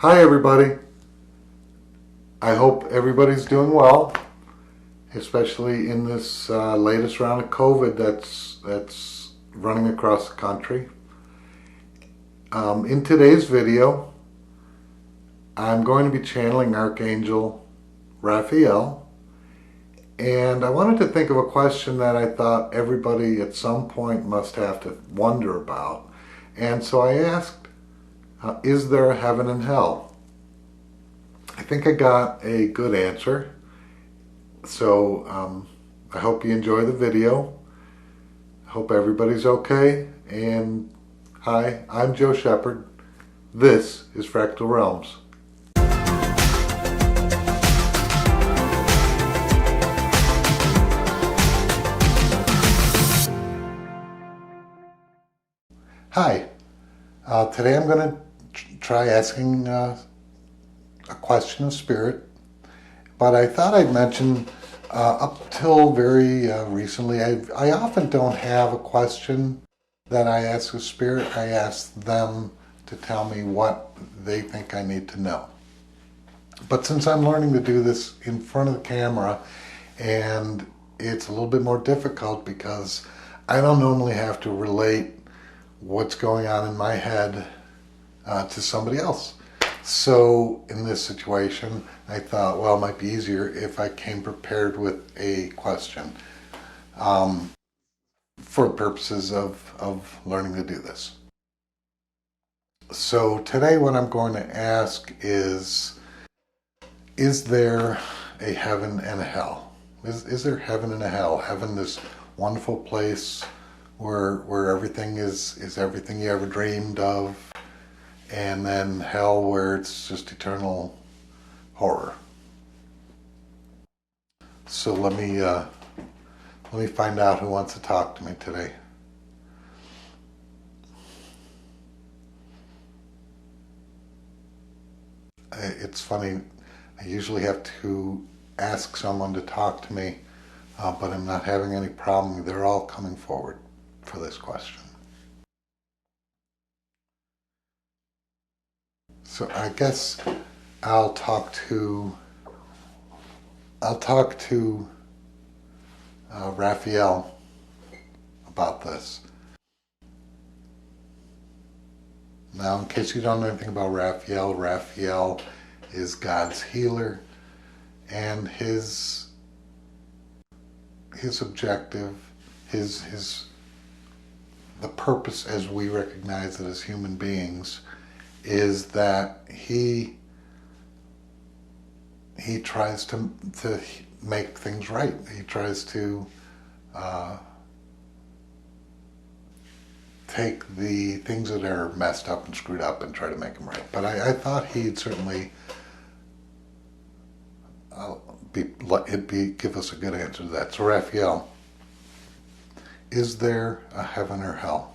Hi everybody. I hope everybody's doing well, especially in this latest round of COVID that's running across the country. In today's video, I'm going to be channeling Archangel Raphael, and I wanted to think of a question that I thought everybody at some point must have to wonder about. And so I asked, is there a heaven and hell? I think I got a good answer. So I hope you enjoy the video. I hope everybody's okay. And hi, I'm Joe Shepard. This is Fractal Realms. Hi. Today I'm going to try asking a question of spirit, but I thought I'd mention up till very recently, I often don't have a question that I ask of spirit. I ask them to tell me what they think I need to know. But since I'm learning to do this in front of the camera, and it's a little bit more difficult because I don't normally have to relate what's going on in my head to somebody else. So in this situation, I thought, well, it might be easier if I came prepared with a question for purposes of learning to do this. So today what I'm going to ask is there a heaven and a hell? Is there heaven and a hell? Heaven, this wonderful place where everything is everything you ever dreamed of, and then hell where it's just eternal horror. So let me find out who wants to talk to me today. It's funny, I usually have to ask someone to talk to me, but I'm not having any problem. They're all coming forward for this question. So I guess I'll talk to Raphael about this. Now, in case you don't know anything about Raphael, Raphael is God's healer, and his objective, the purpose as we recognize it as human beings, is that he tries to make things right. He tries to take the things that are messed up and screwed up and try to make them right. But I thought he'd certainly give us a good answer to that. So Raphael, is there a heaven or hell?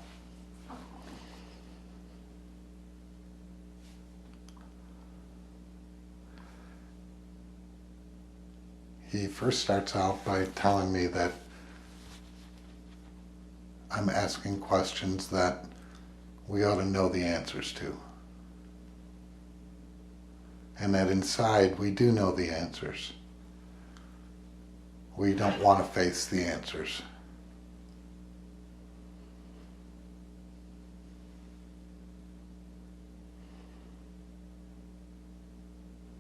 He first starts out by telling me that I'm asking questions that we ought to know the answers to. And that inside we do know the answers. We don't want to face the answers.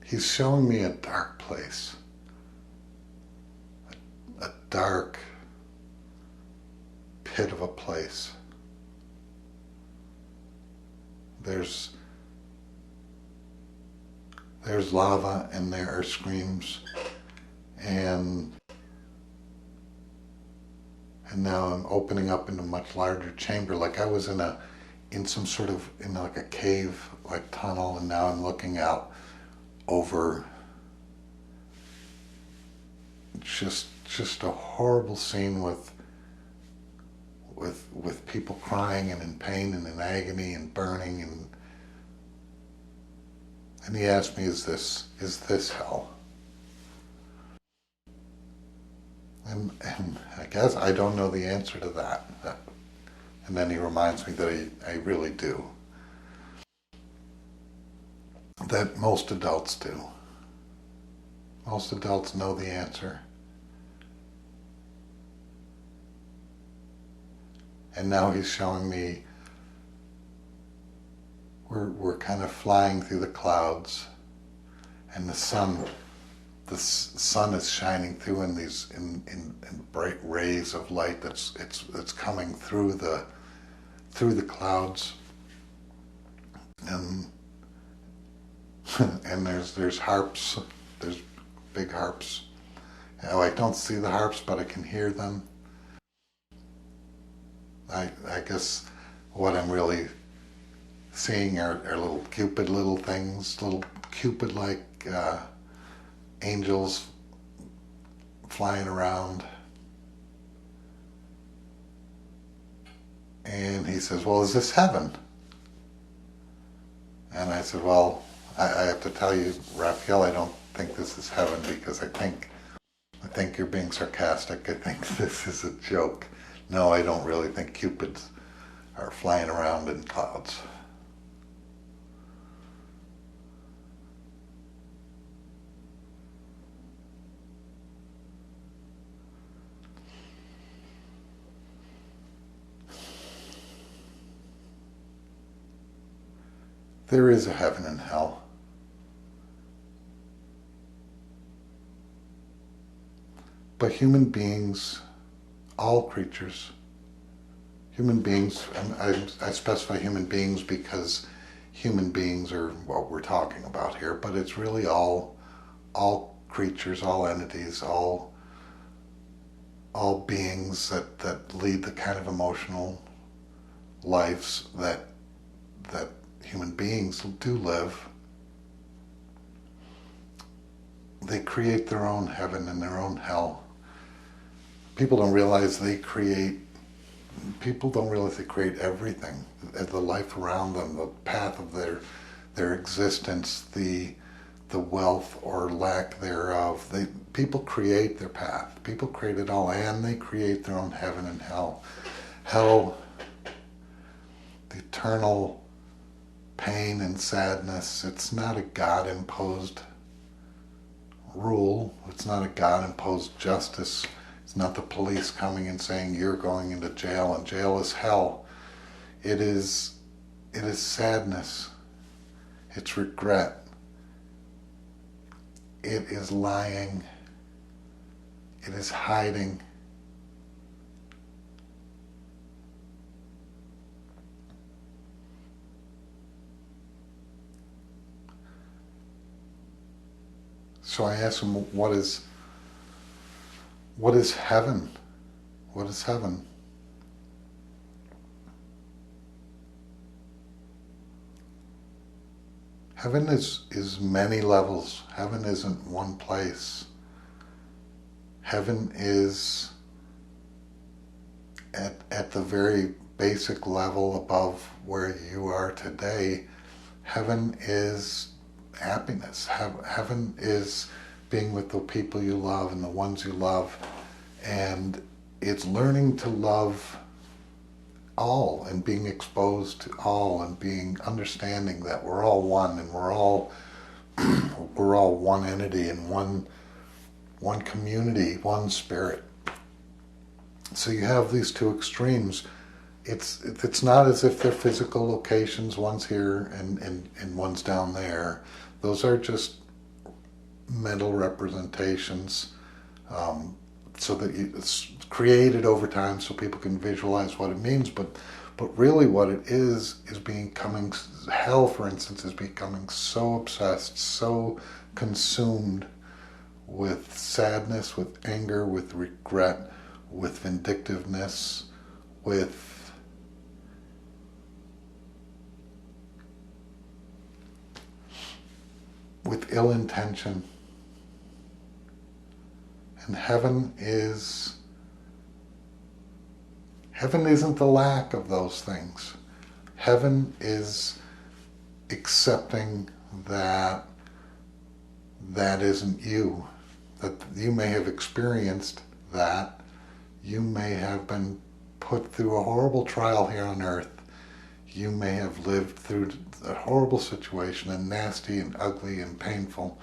He's showing me a dark place. A dark pit of a place. There's lava and there are screams, and now I'm opening up in a much larger chamber, like I was in some sort of like a cave, like tunnel, and now I'm looking out over just a horrible scene with people crying and in pain and in agony and burning, and he asked me, is this hell? And I guess I don't know the answer to that. And then he reminds me that I really do. that most adults do. Most adults know the answer. And now he's showing me we're kind of flying through the clouds, and the sun is shining through in these in bright rays of light that's coming through the clouds, and and there's harps, there's big harps. Oh, I don't see the harps, but I can hear them. I guess what I'm really seeing are little Cupid little things, little Cupid-like angels flying around. And he says, well, is this heaven? And I said, well, I have to tell you, Raphael, I don't think this is heaven, because I think you're being sarcastic. I think this is a joke. No, I don't really think Cupids are flying around in clouds. There is a heaven and hell. But human beings, all creatures, human beings, and I specify human beings because human beings are what we're talking about here, but it's really all creatures, all entities, all beings that lead the kind of emotional lives that human beings do live. They create their own heaven and their own hell. People don't realize they create everything, the life around them, the path of their existence, the wealth or lack thereof. People create their path. People create it all, and they create their own heaven and hell. Hell, the eternal pain and sadness. It's not a God-imposed rule. It's not a God-imposed justice. It's not the police coming and saying you're going into jail, and jail is hell. It is sadness. It's regret. It is lying. It is hiding. So I asked him, what is heaven? What is heaven? Heaven is many levels. Heaven isn't one place. Heaven is at the very basic level above where you are today. Heaven is happiness. Heaven is being with the people you love and the ones you love, and it's learning to love all and being exposed to all and understanding that we're all one, and we're all one entity and one community, one spirit. So you have these two extremes. It's not as if they're physical locations, one's here and one's down there. Those are just mental representations, so that it's created over time so people can visualize what it means. But really what it is becoming, hell for instance, is becoming so obsessed, so consumed with sadness, with anger, with regret, with vindictiveness, with ill intention. And heaven isn't the lack of those things. Heaven is accepting that isn't you, that you may have experienced that, you may have been put through a horrible trial here on earth, you may have lived through a horrible situation and nasty and ugly and painful,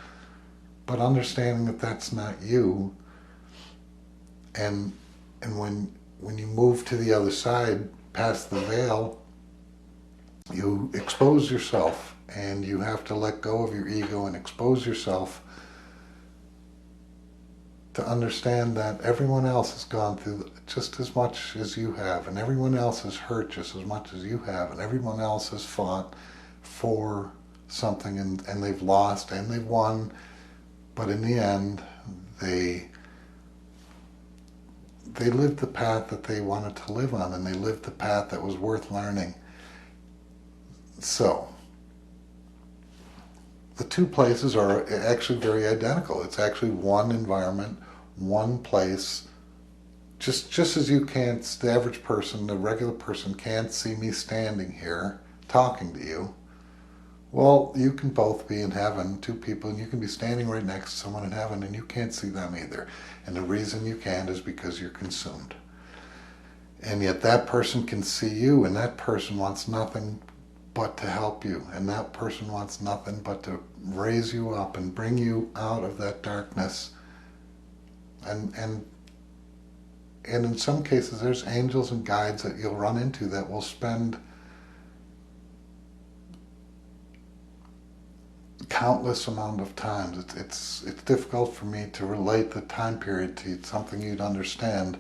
but understanding that that's not you, and when you move to the other side, past the veil, you expose yourself, and you have to let go of your ego and expose yourself to understand that everyone else has gone through just as much as you have, and everyone else has hurt just as much as you have, and everyone else has fought for something, and they've lost and they've won, but in the end, they lived the path that they wanted to live on, and they lived the path that was worth learning. So, the two places are actually very identical. It's actually one environment, one place. Just as you can't, the average person, the regular person can't see me standing here talking to you. Well, you can both be in heaven, two people, and you can be standing right next to someone in heaven and you can't see them either. And the reason you can't is because you're consumed. And yet that person can see you, and that person wants nothing but to help you, and that person wants nothing but to raise you up and bring you out of that darkness. And in some cases, there's angels and guides that you'll run into that will spend countless amount of times. It's difficult for me to relate the time period to something you'd understand,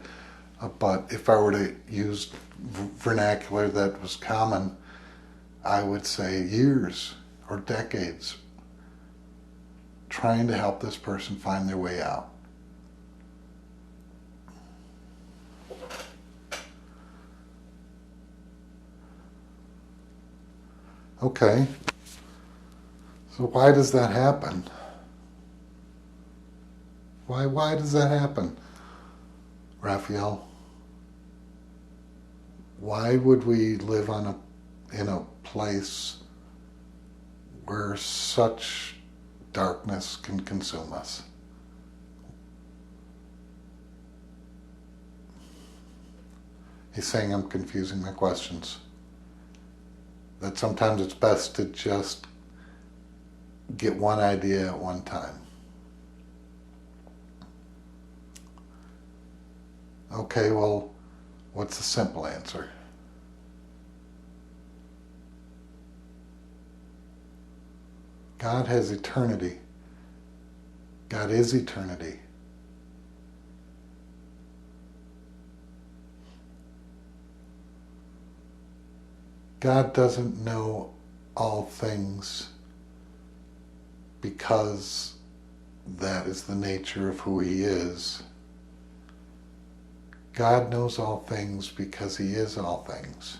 but if I were to use vernacular that was common, I would say years or decades trying to help this person find their way out. Okay, so why does that happen? Why does that happen, Raphael? Why would we live in a place where such darkness can consume us? He's saying I'm confusing my questions. That sometimes it's best to just get one idea at one time. Okay, well, what's the simple answer? God has eternity. God is eternity. God doesn't know all things because that is the nature of who He is. God knows all things because He is all things.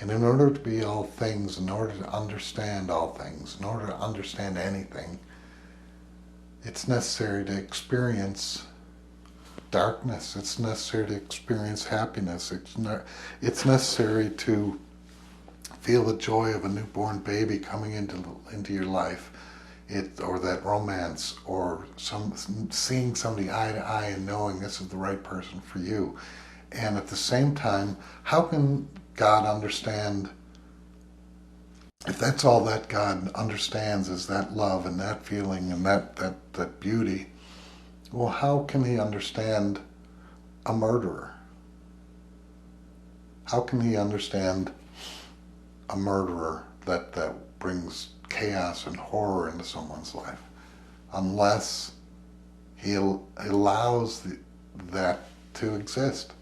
And in order to be all things, in order to understand all things, in order to understand anything, it's necessary to experience darkness. It's necessary to experience happiness. It's necessary to feel the joy of a newborn baby coming into your life, or that romance, or seeing somebody eye to eye and knowing this is the right person for you. And at the same time, how can God understand, if that's all that God understands is that love and that feeling and that beauty, well, how can He understand a murderer? How can He understand a murderer that brings chaos and horror into someone's life? Unless He allows that to exist.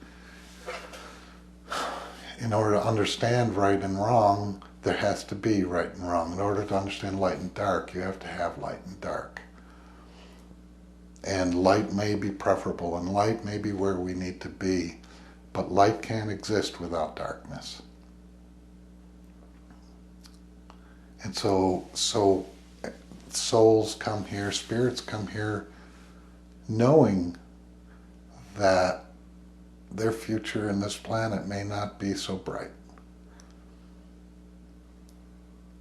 In order to understand right and wrong, there has to be right and wrong. In order to understand light and dark, you have to have light and dark. And light may be preferable, and light may be where we need to be, but light can't exist without darkness. And so souls come here, spirits come here, knowing that their future in this planet may not be so bright.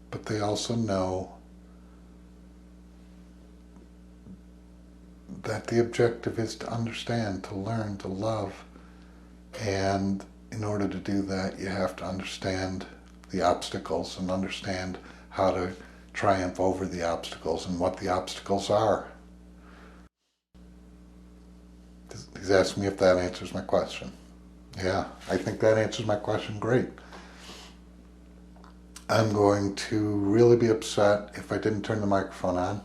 But they also know that the objective is to understand, to learn, to love, and in order to do that, you have to understand the obstacles and understand how to triumph over the obstacles and what the obstacles are. He's asking me if that answers my question. Yeah, I think that answers my question great. I'm going to really be upset if I didn't turn the microphone on.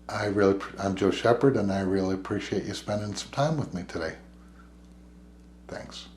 I'm Joe Shepard, and I really appreciate you spending some time with me today. Thanks.